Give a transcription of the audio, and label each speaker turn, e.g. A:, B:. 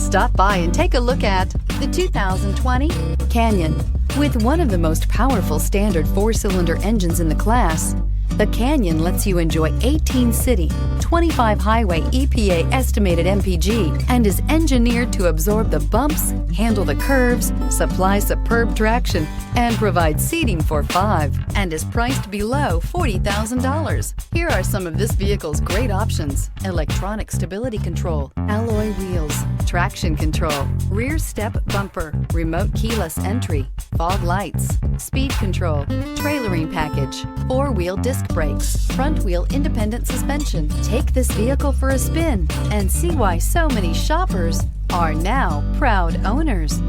A: Stop by and take a look at the 2020 Canyon. With one of the most powerful standard 4-cylinder engines in the class, the Canyon lets you enjoy 18 city, 25 highway EPA estimated MPG and is engineered to absorb the bumps, handle the curves, supply superb traction, and provide seating for 5, and is priced below $40,000. Here are some of this vehicle's great options: electronic stability control, alloy wheels, traction control, rear step bumper, remote keyless entry, fog lights, speed control, trailering package, 4-wheel disc brakes, front wheel independent suspension. Take this vehicle for a spin and see why so many shoppers are now proud owners.